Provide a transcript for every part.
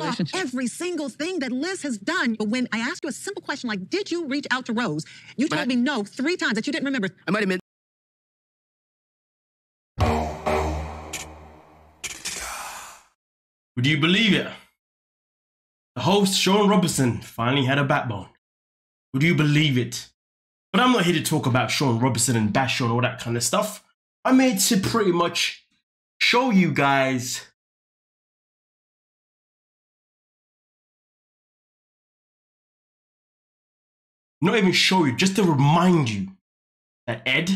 relationship. Every single thing that Liz has done. But when I asked you a simple question like, did you reach out to Rose? You told me no 3 times that you didn't remember. I might have been. Would you believe it? The host, Sean Robertson, finally had a backbone. Would you believe it? But I'm not here to talk about Sean Robertson and bash on all that kind of stuff. I'm here to pretty much show you guys not even show you, just to remind you that Ed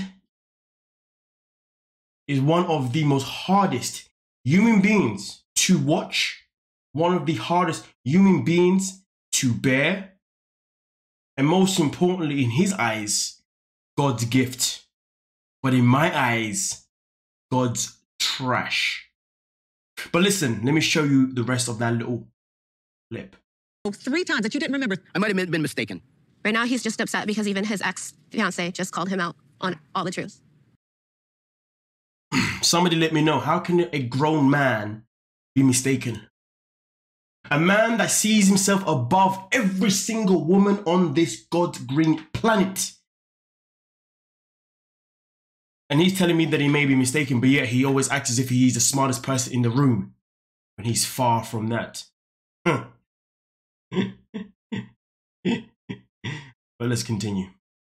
is one of the most hardest human beings to watch, one of the hardest human beings to bear, and most importantly, in his eyes, God's gift. But in my eyes, God's trash. But listen, let me show you the rest of that little clip. 3 times that you didn't remember. I might have been mistaken. Right now, he's just upset because even his ex-fiancé just called him out on all the truth. Somebody let me know, how can a grown man be mistaken? A man that sees himself above every single woman on this God's green planet. And he's telling me that he may be mistaken, but yet he always acts as if he's the smartest person in the room. And he's far from that. But let's continue.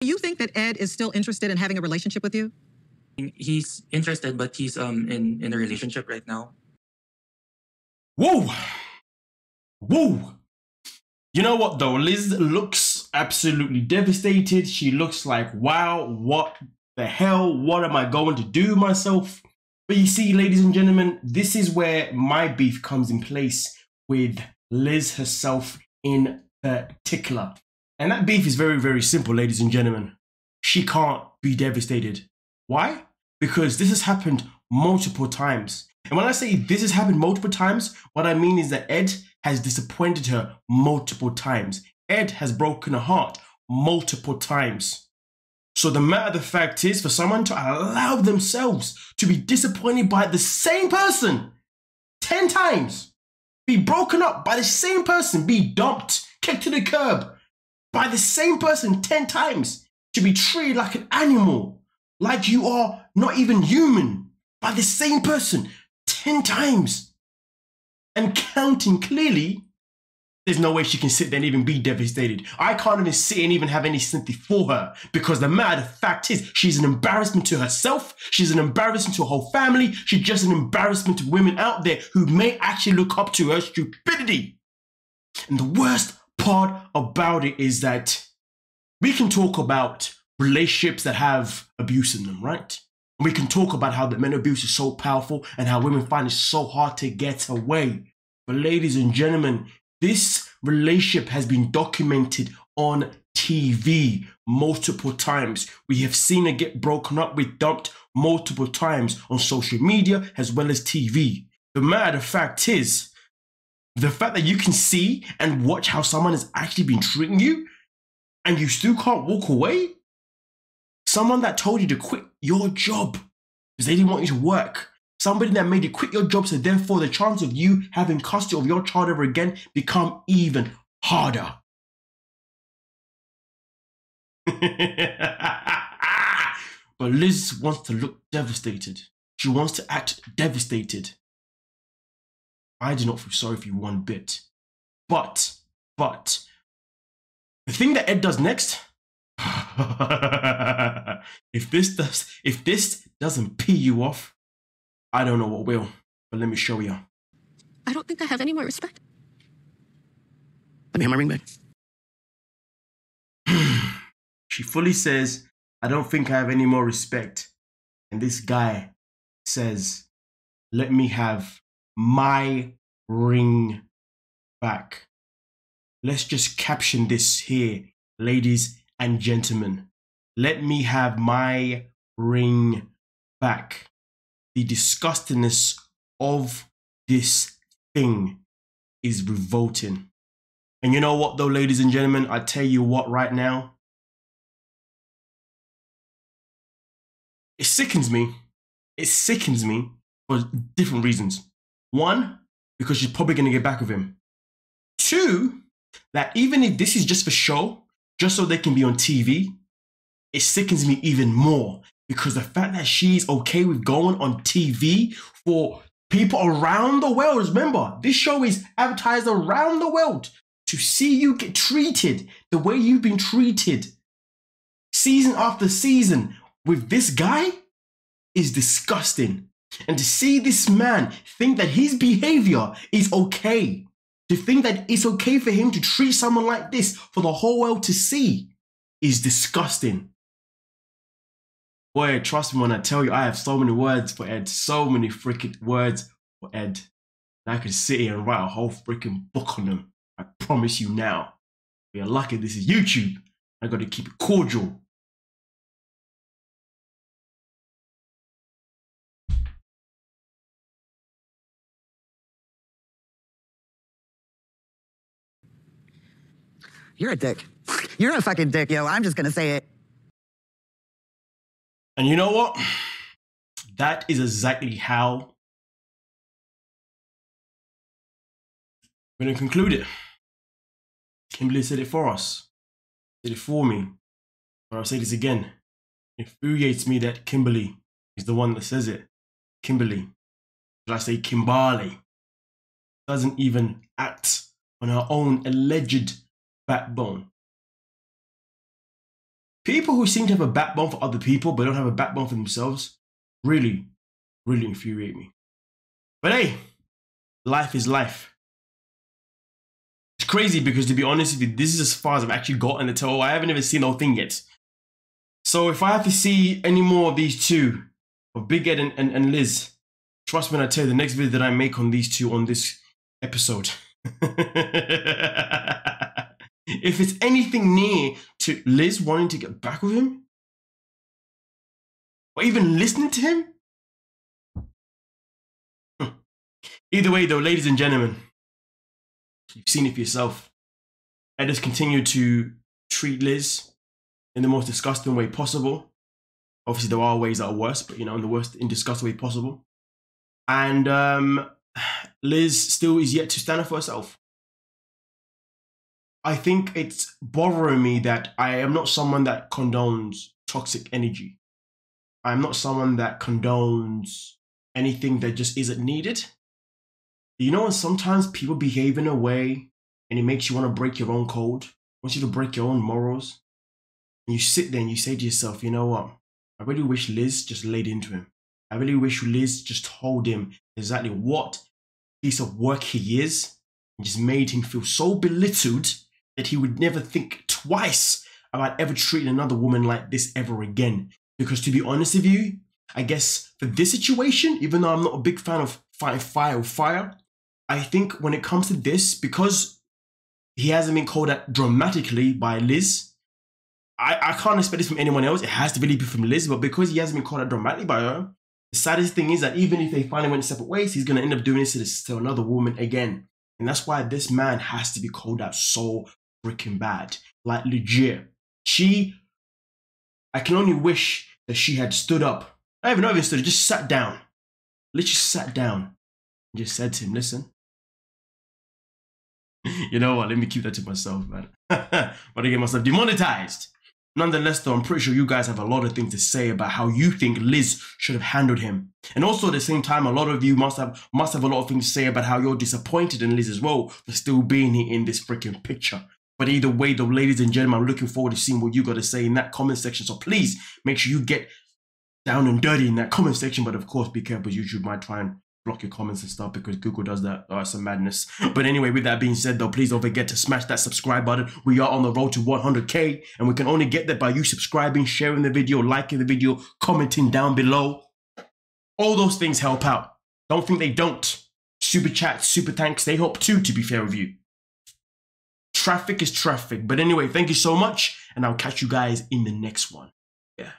Do you think that Ed is still interested in having a relationship with you? He's interested, but he's in a relationship right now. Whoa! Whoa! You know what though? Liz looks absolutely devastated. She looks like, wow, what the hell? What am I going to do myself? But you see, ladies and gentlemen, this is where my beef comes in place with Liz herself in particular. And that beef is very, very simple, ladies and gentlemen. She can't be devastated. Why? Because this has happened multiple times. And when I say this has happened multiple times, what I mean is that Ed has disappointed her multiple times. Ed has broken her heart multiple times. So the matter of the fact is, for someone to allow themselves to be disappointed by the same person 10 times, be broken up by the same person, be dumped, kicked to the curb by the same person 10 times, to be treated like an animal, like you are not even human, by the same person 10 times, and counting clearly, there's no way she can sit there and even be devastated. I can't even sit and even have any sympathy for her, because the matter of fact is, she's an embarrassment to herself, she's an embarrassment to her whole family, she's just an embarrassment to women out there who may actually look up to her stupidity. And the worst part about it is that we can talk about relationships that have abuse in them, right? And we can talk about how the mental abuse is so powerful and how women find it so hard to get away. But ladies and gentlemen, this relationship has been documented on TV multiple times. We have seen it get broken up with, dumped multiple times on social media as well as TV. The matter of fact is, the fact that you can see and watch how someone has actually been treating you and you still can't walk away. Someone that told you to quit your job because they didn't want you to work. Somebody that made you quit your job, so therefore the chance of you having custody of your child ever again become even harder. But Liz wants to look devastated. She wants to act devastated. I do not feel sorry for you one bit. But, the thing that Ed does next, if this doesn't pee you off, I don't know what will, but let me show you. I don't think I have any more respect. Let me have my ring back. She fully says, I don't think I have any more respect. And this guy says, let me have my ring back. Let's just caption this here, ladies and gentlemen. Let me have my ring back. The disgustingness of this thing is revolting. And you know what though, ladies and gentlemen, I tell you what right now, it sickens me. It sickens me for different reasons. One, because she's probably going to get back with him. 2, that even if this is just for show, just so they can be on TV, it sickens me even more. Because the fact that she's okay with going on TV for people around the world, remember, this show is advertised around the world, to see you get treated the way you've been treated season after season with this guy is disgusting. And to see this man think that his behavior is okay, to think that it's okay for him to treat someone like this for the whole world to see, is disgusting. Boy, trust me when I tell you, I have so many words for Ed, so many freaking words for Ed. And I could sit here and write a whole freaking book on them. I promise you now. You're lucky this is YouTube. I got to keep it cordial. You're a dick. You're a fucking dick, yo. I'm just gonna say it. And you know what? That is exactly how we're going to conclude it. Kimberly said it for us. Did it for me. But I'll say this again. It infuriates me that Kimberly is the one that says it. Kimberly. Should I say Kimberly? Doesn't even act on her own alleged backbone. People who seem to have a backbone for other people but don't have a backbone for themselves really, really infuriate me. But hey, life is life. It's crazy because, to be honest with you, this is as far as I've actually gotten to tell. I haven't even seen the whole thing yet. So if I have to see any more of these two, of Big Ed and Liz, trust me when I tell you, the next video that I make on these two on this episode, if it's anything near to Liz wanting to get back with him, or even listening to him, either way though, ladies and gentlemen, you've seen it for yourself. Ed has continued to treat Liz in the most disgusting way possible. Obviously there are ways that are worse, but you know, in the worst, in disgusting way possible. And Liz still is yet to stand up for herself. I think it's bothering me that I am not someone that condones toxic energy. I'm not someone that condones anything that just isn't needed. You know, when sometimes people behave in a way and it makes you want to break your own code, wants you to break your own morals, and you sit there and you say to yourself, you know what? I really wish Liz just laid into him. I really wish Liz just told him exactly what piece of work he is and just made him feel so belittled that he would never think twice about ever treating another woman like this ever again. Because to be honest with you, I guess for this situation, even though I'm not a big fan of fighting fire with fire, I think when it comes to this, because he hasn't been called out dramatically by Liz, I can't expect this from anyone else. It has to really be from Liz, but because he hasn't been called out dramatically by her, the saddest thing is that even if they finally went separate ways, he's going to end up doing this to another woman again. And that's why this man has to be called out so freaking bad. Like legit. I can only wish that she had stood up. I don't even know if he stood, just sat down. Literally sat down and just said to him, listen, you know what, let me keep that to myself, man. But I get myself demonetized. Nonetheless, though, I'm pretty sure you guys have a lot of things to say about how you think Liz should have handled him. And also at the same time, a lot of you must have a lot of things to say about how you're disappointed in Liz as well for still being in this freaking picture. But either way, though, ladies and gentlemen, I'm looking forward to seeing what you got to say in that comment section. So please make sure you get down and dirty in that comment section. But of course, be careful. YouTube might try and block your comments and stuff because Google does that. Oh, it's some madness. But anyway, with that being said, though, please don't forget to smash that subscribe button. We are on the road to 100K, and we can only get there by you subscribing, sharing the video, liking the video, commenting down below. All those things help out. Don't think they don't. Super chat, super thanks, they help too, to be fair with you. Traffic is traffic. But anyway, thank you so much, and I'll catch you guys in the next one. Yeah.